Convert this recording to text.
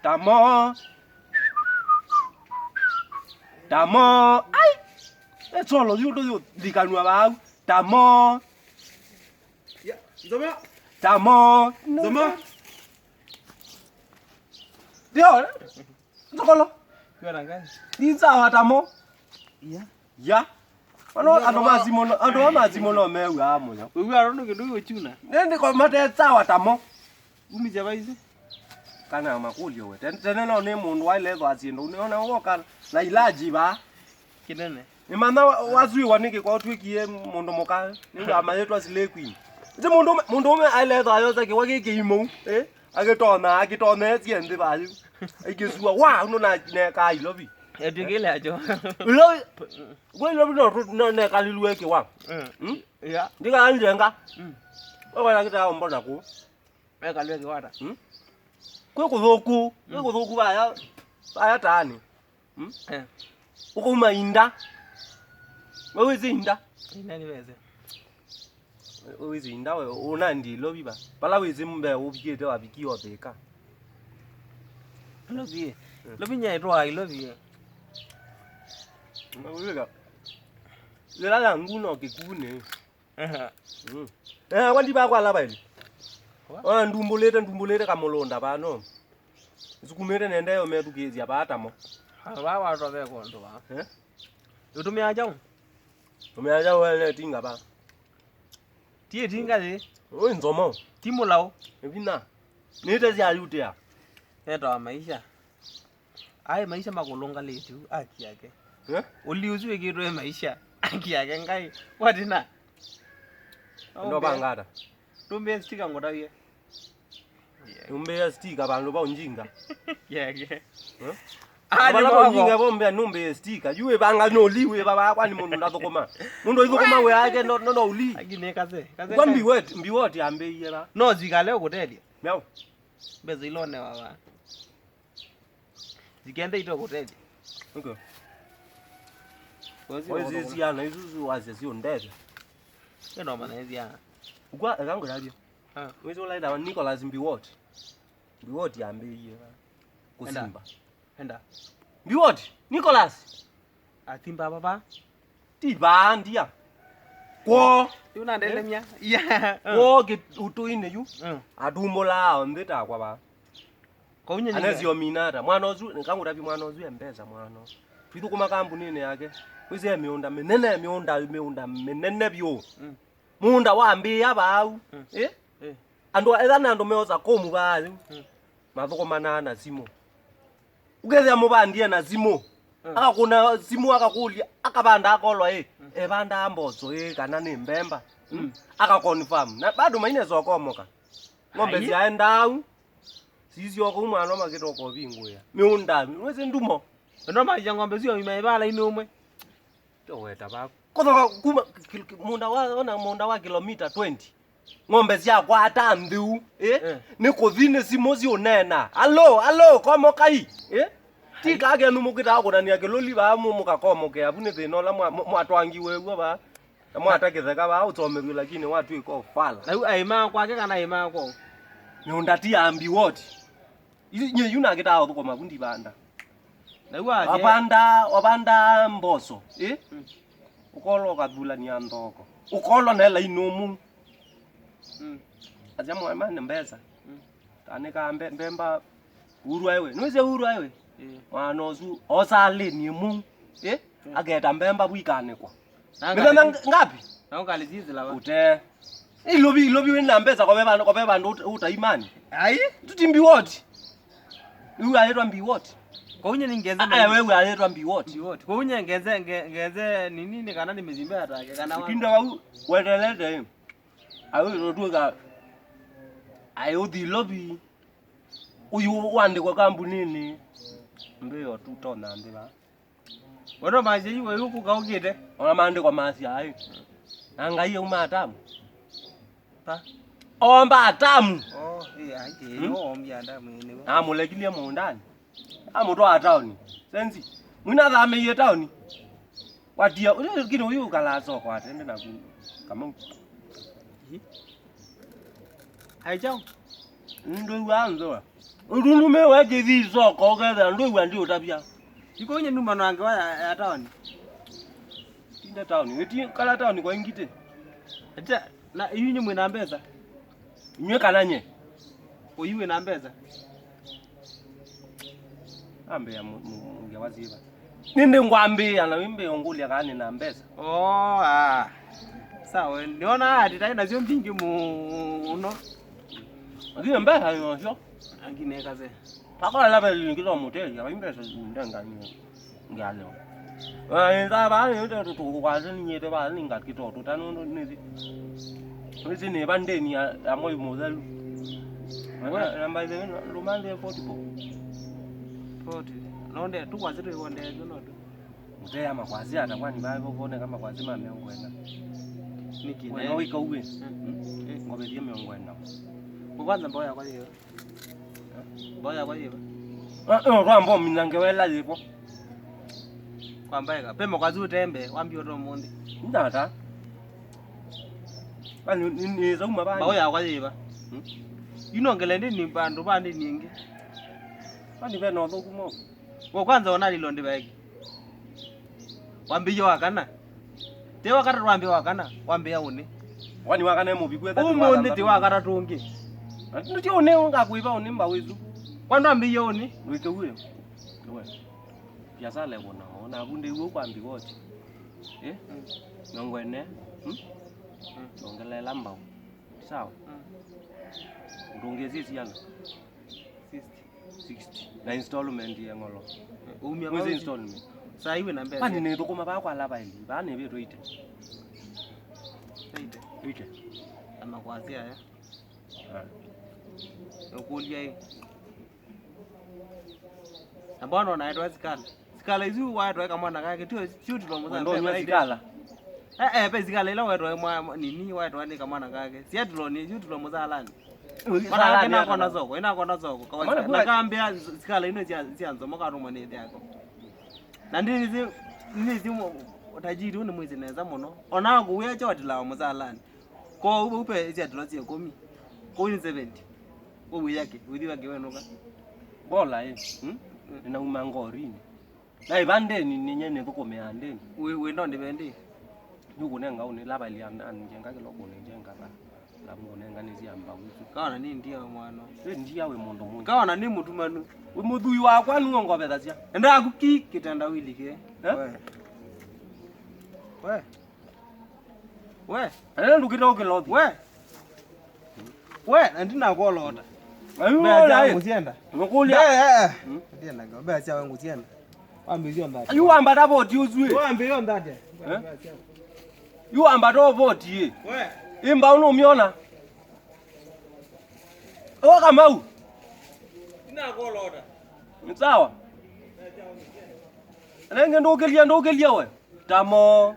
Tamo. Tamo. Ai. E solo io dica nuova. Tamo. Ya, zama. Tamo. Zama. Dio. Sokolo. Gora gani? Inza tamo. Ya. Ya. Ano mazimono meu amo. Wewe arono kidogo chuna. Nende kwa mate sawa tamo. Umi jabaize. Kana makulio we. Tena no ne mundu wa lezo azindo. Unaona woka na ilaji ba. Kinene. Imana wazui wanike kwa twikie mundu moka. Ni amayetu asile queen. Nje mundu me ailezo ayoza ke wake imo. Agitona eziende ba. Igizua wa uno na ka ilobi. Edugele ajo. Lo. Gwe lobi no ne kalilueke wa. Ya. Ndiga anjenga. Wewe na kita mbona ku. Wewe kalweke wata. Kwe kuthuku baya tani. Uko mainda. Wewe zinda. Nani weze? Wewe zinda wewe una ndilo biba. Bala wezi mbe ubiete wabikiwa beka. Lobi. Lobi nya ro lobi. Wewe lela nguno kikune. Kwandi ba kwala baile. Ndumbulete kamolonda bano. Isikumete nendeyo medugezi abatamo. Ba wa ro be kondo ba. Utumia aja. Umeaja wele tinga ba. Tie tinga le. Oi nzomo. Timulao. Evina. Nita zi ayutea. Eto maisha. Ai maisha makulonga letu aki yake. Uliuzwe kitu maisha aki yake ngai. Watina. Ndo bangada. Tumbe stika ngodaye. Tumbe stika bantu ba unjinga. Yeke. Ali ba unjinga bombe numbe stika. Yue banga no liwe baba kwani mundu ndazokoma. Mundu izokoma we yake no uli. Agine kaze. Kwa mbiwoti ambe yela. No zikale ukutedia. Myao. Beze ilone baba. Zikende ito ukutedia. Okay. Wezi ziyana izuzu wazi ziyondeza. Ndo maana hizi ya. Ukwa kango labyo. Wezi olaida wa Nicholas Mbiwoti. Mbiwoti yambe yela. Kusimba. Enda. Mbiwoti Nicholas. Atimba baba. Tiba ndia. Kwa Yuna ndelemya. Ya. Kwa utuine yu. Adumbola ondeta kwa ba. Kwa unye Anezio minata. Mwana ozu kango labyo mwana ozu embeza mwana. Fitu kuma kampuni yake. Wize miunda menene byo. Munda wambi abau. Ando ethana meoza komu bazi. Mathoko manana simo. Ugethia mubandie na simo. Akakuna simo akakulia akabanda akolwa ebanda ambozo kana ni mbemba. Akakonfirm. Na bado maine zokomoka. Ngombe ziaenda au. Sisi yoko umwana makitoko binguya. Miunda, wese ndumo. Ndo maisha ngombe sio imeibala inume. Toweta bako. Kotoka kuma munda wa kilomita 20. Ngombe ziakwa ata ndhiu, nikuthine simozi unena. Allo, komoka hii. Tika age numukita akonania keloli ba mukakomoke abune thino la mwatwangiwe gwa ba. Mwatakitheka ba utomerwe lakini watu iko fala. Na aima kwake kana aima kwa. Miunda ti ambi woti. Nye yuna kita uko makundi banda. Wabanda mboso, ukolo kadula ni andoko. Ukolo nela inomu. Ajamu amane mbeza. Taneka mbemba uru ewe. Nweze uru ewe. Manozu osale ni mu. Ageta mbemba bwikane kwa. Mbemba ngapi? Naukalizizi la ba. Ute. Ilobi wena mbeza kwa beba ndo utaimani. Ai? Tutimbi woti. Uyu aletwa mbi woti. Kwa unye ningeze wewe aletwa mbiwoti. Kwa unye ngeze nini kana nimezimba atake kana wa. Kinda wau wedelede. Ayo rotuga. Ayo di lobby. Uyu wande kwa kampuni ni. Mbeyo tutona mbeba. Wano maji yiwe huku kaukite. Ona mande kwa masi ayo. Angaye umatamu. Pa. Omba atamu. Aje ombi atamu ni. Amulekilie mu ndani. Amuto a town. Sensi. Mwina thame ye town. Watia kino uyu kala soko atende na ku. Kama. Hai chao. Ndo wanzo. Urume waje vizo ko ga ndo wandi utabia. Iko nye numa nange wa ya town. Inde town. Weti kala town kwa ingite. Ata na yinyi mwina mbeza. Nywe kananye. Oyiwe na mbeza. Ambe ya mungewaziba. Ninde ngwambia na wimbe ongulia kani na mbeza. Oh ah. Sawa, niona ati taina sio mpingi muno. Lakini mbeza hiyo. Angine kaze. Pakola laba lingilo moteli ya wimbe ndanga ni ngalo. Nda ba ni to to kwa zini nyete ba ni ngati to to tanu nizi. Nizi ne bandeni ya moyo modelu. Namba ile lumande 44. 40. Nonde tu kwazi tu wonde no tu. Mzee makwazi atakwani babo kuone kama kwazi mamengwena. Niki Wewe wika uwe. Ngobe dia mengwena. Kwanza mboya kwa hiyo. Mboya kwa hiyo. Rambo minangewela lipo. Kwamba pema kwazi utembe wambi oro mundi. Ndata. Bani ni zauma bani. Mboya kwa hiyo. Inongele ndini bandu bandi ningi. Bani beno thokumo. Wo kwanza ona lilondi bagi. Wambi yo akana. Te wakara wambi wakana, wambi ya une. Wani wakana mu bigwe tatu. Umundi te wakara tungi. Nti one ngakuiba one mbawezu. Kwando wambi yo une. Wike uwe. Wewe. Biasale bona ona bunde uwo kwambi wote. Ngwene. Ongelela mbao. Sawa. Ndongezisi yana. 60 na installment ya ngolo. Umya mwezi installment. Sasa iwe na mbele. Bani ne dokoma ba kwa laba ili. Bani be roite. Ite. Ama kwazia ya. Ukulia hii. Ambao naitwa Sikala. Sikala hizo watu kama mwana kake tu shoot lo mzaa. Ndio Sikala. Pe Sikala ile watu nini watu wani kama mwana kake. Si atu lo ni shoot lo mzaa lani. Ina kona zoko. Kwa nakambia Sikala ino zianzo makaruma ni yako. Na ndizi utajiri une mwezi neza muno. Ona kuya choti la mzaa lani. Ko upe isi atulasi 10. Ko ni 70. Ko yake udhiwa gewenuka. Bola ina umangorini. Na ibandeni ninyene kukomea ndeni. We ndo ndibendi. Yuko nenga une laba liandani njenga ke lokho njenga ba. Labo nenga niziyamba ukuthi. Kaona nini ndiyo mwana. Ndiya we muntu munye. Kaona ni mutu manu. We mudhui wakwa ngongobeza sia. Enda akuki kitandawili ke. We. Ana ndukita ke lodi. We, andina ko loda. Ayo musienda. Ngokulia. Ndienda go. Basi wangu sienda. Wambizio ndati. Ayu amba dabo tiuzwe. Wambizio ndati. Yu amba do voti. Imba unomiona. Kamau. Ina ko loda. Sawa. Nenge ndokelia we. Tamo.